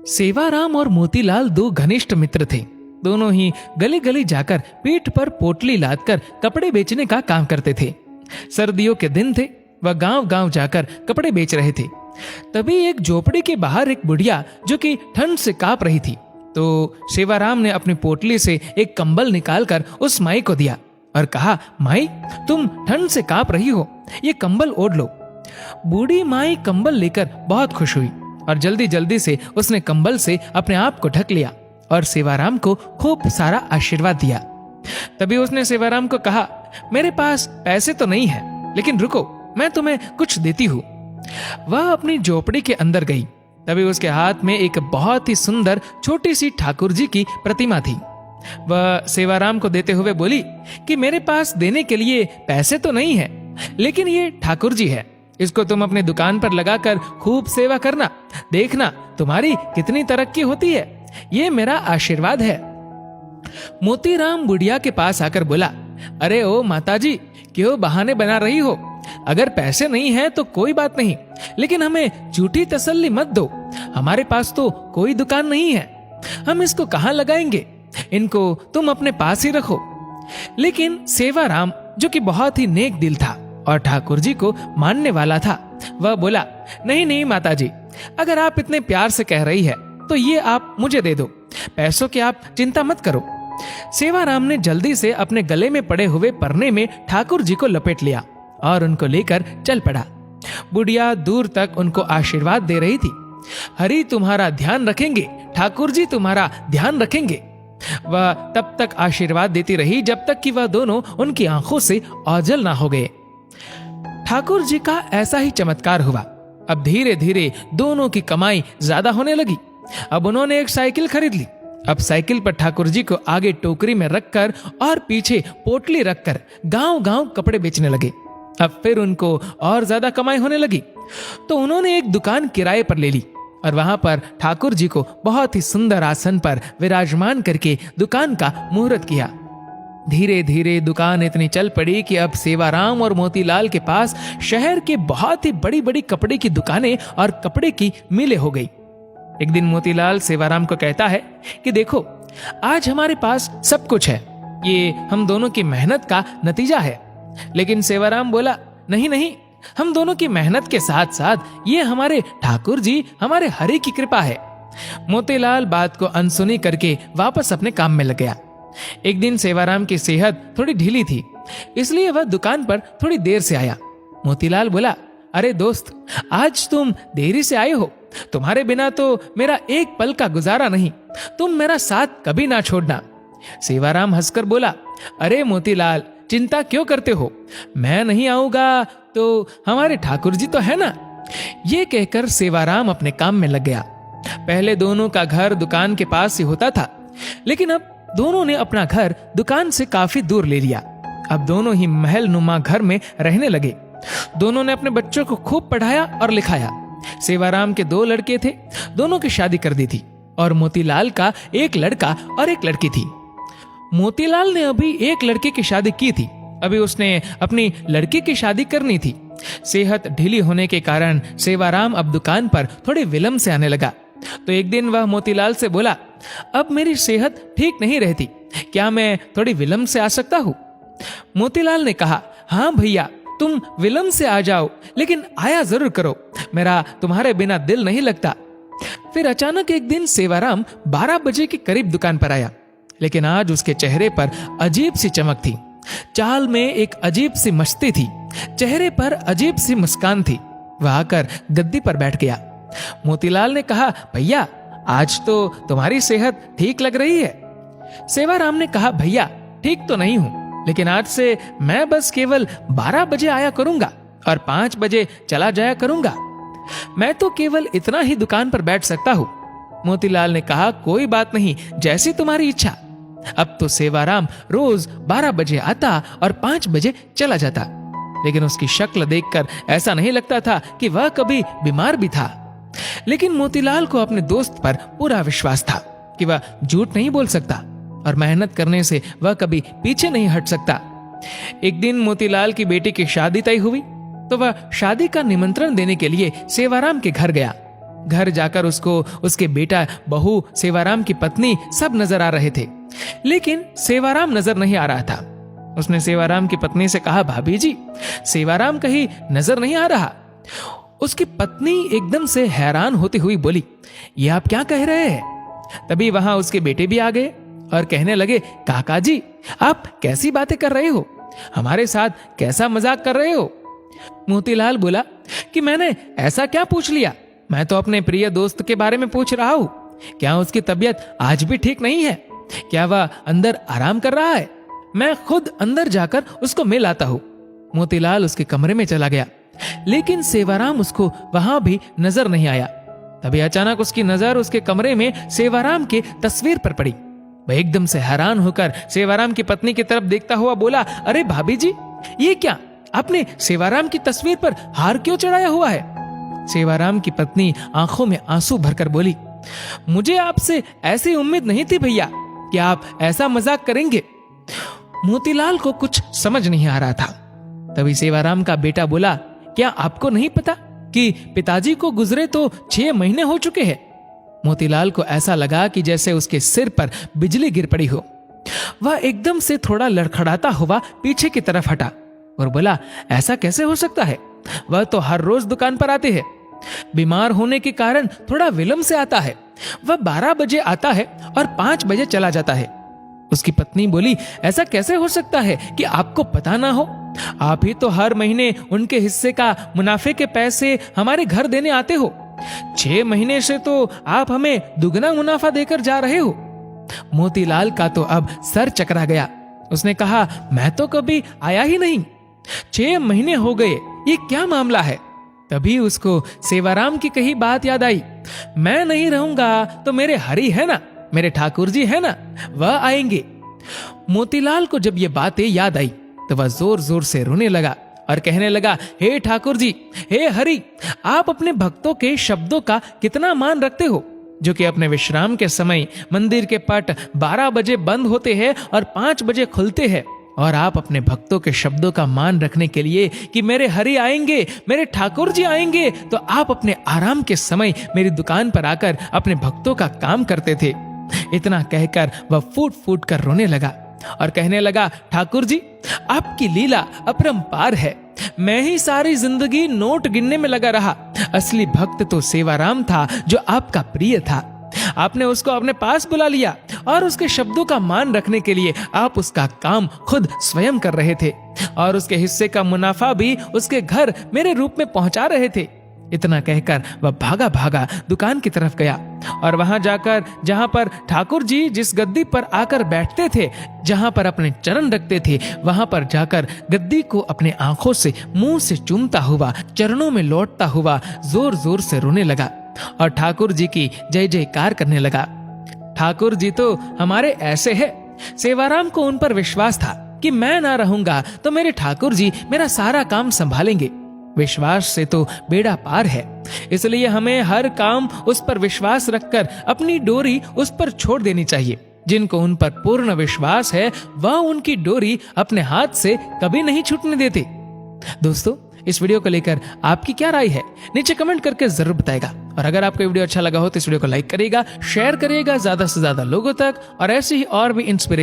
सेवाराम और मोतीलाल दो घनिष्ठ मित्र थे। दोनों ही गली गली जाकर पीठ पर पोटली लादकर कपड़े बेचने का काम करते थे। सर्दियों के दिन थे, वह गांव गांव जाकर कपड़े बेच रहे थे। तभी एक झोपड़ी के बाहर एक बुढ़िया जो कि ठंड से कांप रही थी, तो सेवाराम ने अपनी पोटली से एक कंबल निकालकर उस माई को दिया और कहा, माई तुम ठंड से कांप रही हो, ये कंबल ओढ़ लो। बूढ़ी माई कंबल लेकर बहुत खुश हुई और जल्दी जल्दी से उसने कंबल से अपने आप को ढक लिया और सेवाराम को खूब सारा आशीर्वाद दिया। तभी उसने सेवाराम को कहा, मेरे पास पैसे तो नहीं है, लेकिन रुको, मैं तुम्हें कुछ देती हूँ। वह अपनी झोपड़ी के अंदर गई। तभी उसके हाथ में एक बहुत ही सुंदर छोटी सी ठाकुर जी की प्रतिमा थी। वह सेवाराम को देते हुए बोली कि मेरे पास देने के लिए पैसे तो नहीं है, लेकिन ये ठाकुर जी है, इसको तुम अपनी दुकान पर लगाकर खूब सेवा करना, देखना तुम्हारी कितनी तरक्की होती है, ये मेरा आशीर्वाद है। मोतीराम बुढ़िया के पास आकर बोला, अरे ओ माताजी, क्यों बहाने बना रही हो? अगर पैसे नहीं है तो कोई बात नहीं, लेकिन हमें झूठी तसल्ली मत दो। हमारे पास तो कोई दुकान नहीं है, हम इसको कहाँ लगाएंगे? इनको तुम अपने पास ही रखो। लेकिन सेवाराम, जो कि बहुत ही नेक दिल था और ठाकुर जी को मानने वाला था, वह बोला, नहीं नहीं माताजी, अगर आप इतने प्यार से कह रही है तो ये आप मुझे दे दो, पैसों की आप चिंता मत करो। सेवाराम ने जल्दी से अपने गले में पड़े हुए परने में ठाकुर जी को लपेट लिया और उनको लेकर चल पड़ा। बुढ़िया दूर तक उनको आशीर्वाद दे रही थी। हरि तुम्हारा ध्यान रखेंगे, ठाकुर जी तुम्हारा ध्यान रखेंगे। वह तब तक आशीर्वाद देती रही जब तक कि वह दोनों उनकी आंखों से ओझल ना हो गए। ठाकुर जी का ऐसा ही चमत्कार हुआ। अब धीरे धीरे दोनों की कमाई ज्यादा होने लगी। अब उन्होंने एक साइकिल खरीद ली। अब साइकिल पर ठाकुर जी को आगे टोकरी में रखकर और पीछे पोटली रखकर गांव गांव कपड़े बेचने लगे। अब फिर उनको और ज्यादा कमाई होने लगी, तो उन्होंने एक दुकान किराए पर ले ली और वहां पर ठाकुर जी को बहुत ही सुंदर आसन पर विराजमान करके दुकान का मुहूर्त किया। धीरे धीरे दुकान इतनी चल पड़ी कि अब सेवाराम और मोतीलाल के पास शहर के बहुत ही बड़ी बड़ी कपड़े की दुकानें और कपड़े की मिलें हो गई। एक दिन मोतीलाल सेवाराम को कहता है कि देखो, आज हमारे पास सब कुछ है, ये हम दोनों की मेहनत का नतीजा है। लेकिन सेवाराम बोला, नहीं नहीं, हम दोनों की मेहनत के साथ साथ ये हमारे ठाकुर जी, हमारे हरि की कृपा है। मोतीलाल बात को अनसुनी करके वापस अपने काम में लग गया। एक दिन सेवाराम की सेहत थोड़ी ढीली थी, इसलिए वह दुकान पर थोड़ी देर से आया। मोतीलाल बोला, अरे दोस्त, आज तुम देरी से आए हो, तुम्हारे बिना तो मेरा एक पल का गुजारा नहीं, तुम मेरा साथ कभी ना छोड़ना। सेवाराम हंसकर बोला, अरे मोतीलाल, चिंता क्यों करते हो, मैं नहीं आऊंगा तो हमारे ठाकुर जी तो है ना। ये कहकर सेवाराम अपने काम में लग गया। पहले दोनों का घर दुकान के पास ही होता था, लेकिन अब दोनों ने अपना घर दुकान से काफी दूर ले लिया। अब दोनों ही महल नुमा घर में रहने लगे। दोनों ने अपने बच्चों को खूब पढ़ाया और लिखाया। सेवाराम के 2 लड़के थे, दोनों की शादी कर दी थी और मोतीलाल का एक लड़का और एक लड़की थी। मोतीलाल ने अभी एक लड़के की शादी की थी, अभी उसने अपनी लड़की की शादी करनी थी। सेहत ढीली होने के कारण सेवाराम अब दुकान पर थोड़े विलंब से आने लगा। तो एक दिन वह मोतीलाल से बोला, अब मेरी सेहत ठीक नहीं रहती, क्या मैं थोड़ी विलंब से आ सकता हूँ? मोतीलाल ने कहा, हाँ भैया, तुम विलंब से आ जाओ, लेकिन आया जरूर करो, मेरा तुम्हारे बिना दिल नहीं लगता। फिर अचानक एक दिन सेवाराम 12 बजे के करीब दुकान पर आया, लेकिन आज उसके चेहरे पर अजीब सी चमक थी। चाल में एक अजीब सी मस्ती थी, चेहरे पर अजीब सी मुस्कान थी। वह आकर गद्दी पर बैठ गया। मोतीलाल ने कहा, भैया, आज तो तुम्हारी सेहत ठीक लग रही है। सेवाराम ने कहा, भैया, ठीक तो नहीं हूं, लेकिन आज से मैं बस केवल 12 बजे आया करूंगा और 5 बजे चला जाया करूंगा। मैं तो केवल इतना ही दुकान पर बैठ सकता हूं। मोतीलाल ने कहा, कोई बात नहीं, जैसी तुम्हारी इच्छा। अब तो सेवाराम रोज 12 बजे आता और 5 बजे चला जाता, लेकिन उसकी शक्ल देखकर ऐसा नहीं लगता था कि वह कभी बीमार भी था। लेकिन मोतीलाल को अपने दोस्त पर पूरा विश्वास था कि वह झूठ नहीं बोल सकता और मेहनत करने से वह कभी पीछे नहीं हट सकता। एक दिन मोतीलाल की बेटी की शादी तय हुई, तो वह शादी का निमंत्रण देने के लिए सेवाराम के घर गया। घर जाकर उसको उसके बेटा, बहू, सेवाराम की पत्नी सब नजर आ रहे थे, लेकिन सेवाराम नजर नहीं आ रहा था। उसने सेवाराम की पत्नी से कहा, भाभी जी, सेवाराम कहीं नजर नहीं आ रहा। उसकी पत्नी एकदम से हैरान होती हुई बोली, ये आप क्या कह रहे हैं? तभी वहां उसके बेटे भी आ गए और कहने लगे, काका जी, आप कैसी बातें कर रहे हो? हमारे साथ कैसा मजाक कर रहे हो? मोतीलाल बोला कि मैंने ऐसा क्या पूछ लिया? मैं तो अपने प्रिय दोस्त के बारे में पूछ रहा हूं। क्या उसकी तबीयत आज भी ठीक नहीं है? क्या वह अंदर आराम कर रहा है? मैं खुद अंदर जाकर उसको मिल आता हूं। मोतीलाल उसके कमरे में चला गया, लेकिन सेवाराम उसको वहां भी नजर नहीं आया। तभी अचानक उसकी नजर उसके कमरे में सेवाराम की तस्वीर पर पड़ी। वह एकदम से हैरान होकर सेवाराम की पत्नी की तरफ देखता हुआ बोला, अरे भाभी जी, ये क्या? आपने सेवाराम की तस्वीर पर हार क्यों चढ़ाया हुआ है? सेवाराम की पत्नी आंखों में आंसू भरकर बोली, मुझे आपसे ऐसी उम्मीद नहीं थी भैया कि आप ऐसा मजाक करेंगे। मोतीलाल को कुछ समझ नहीं आ रहा था। तभी सेवाराम का बेटा बोला, क्या आपको नहीं पता कि पिताजी को गुजरे तो 6 महीने हो चुके हैं? मोतीलाल को ऐसा लगा कि जैसे उसके सिर पर बिजली गिर पड़ी हो। वह एकदम से थोड़ा लड़खड़ाता हुआ पीछे की तरफ हटा और बोला, ऐसा कैसे हो सकता है? वह तो हर रोज दुकान पर आते हैं। बीमार होने के कारण थोड़ा विलंब से आता है। वह 12 बजे आता है और 5 बजे चला जाता है। उसकी पत्नी बोली, ऐसा कैसे हो सकता है कि आपको पता ना हो? आप ही तो हर महीने उनके हिस्से का मुनाफे के पैसे हमारे घर देने आते हो। 6 महीने से तो आप हमें दुगना मुनाफा देकर जा रहे हो। मोतीलाल का तो अब सर चकरा गया। उसने कहा, मैं तो कभी आया ही नहीं। 6 महीने हो गए, ये क्या मामला है? तभी उसको सेवाराम की कही बात याद आई। मैं नहीं रहूंगा तो मेरे हरि है ना, मेरे ठाकुर जी है ना, वह आएंगे। मोतीलाल को जब ये बातें याद आई तो वह जोर जोर से रोने लगा और कहने लगा, हे ठाकुर जी, हे हरि, आप अपने भक्तों के शब्दों का कितना मान रखते हो, जो कि अपने विश्राम के समय मंदिर के पट 12 बजे बंद होते हैं और 5 बजे खुलते हैं। और आप अपने भक्तों के शब्दों का मान रखने के लिए कि मेरे हरि आएंगे, मेरे ठाकुर जी आएंगे, तो आप अपने आराम के समय मेरी दुकान पर आकर अपने भक्तों का काम करते थे। इतना कहकर वह फूट फूट कर रोने लगा और कहने लगा, ठाकुर जी, आपकी लीला अपरंपार है। मैं ही सारी जिंदगी नोट गिनने में लगा रहा। असली भक्त तो सेवाराम था, जो आपका प्रिय था। आपने उसको अपने पास बुला लिया और उसके शब्दों का मान रखने के लिए आप उसका काम खुद स्वयं कर रहे थे और उसके हिस्से का मुनाफा भी उसके घर मेरे रूप में पहुंचा रहे थे। इतना कहकर वह भागा भागा दुकान की तरफ गया और वहां जाकर जहां पर ठाकुर जी जिस गद्दी पर आकर बैठते थे, जहां पर अपने चरण रखते थे, वहां पर जाकर गद्दी को अपने आंखों से मुंह से चूमता हुआ चरणों में लौटता हुआ जोर जोर से रोने लगा और ठाकुर जी की जय जयकार करने लगा। ठाकुर जी तो हमारे ऐसे है। सेवाराम को उन पर विश्वास था कि मैं ना रहूंगा तो मेरे ठाकुर जी मेरा सारा काम संभालेंगे। विश्वास से तो बेड़ा पार है, इसलिए हमें हर काम उस पर विश्वास रखकर अपनी डोरी उस पर छोड़ देनी चाहिए। जिनको उन पर पूर्ण विश्वास है, वह उनकी डोरी अपने हाथ से कभी नहीं छूटने देते। दोस्तों, इस वीडियो को लेकर आपकी क्या राय है, नीचे कमेंट करके जरूर बताएगा। और अगर आपको वीडियो अच्छा लगा हो तो इस वीडियो को लाइक करिएगा, शेयर करिएगा ज्यादा से ज्यादा लोगों तक, और ऐसे ही और भी इंस्पिरेशन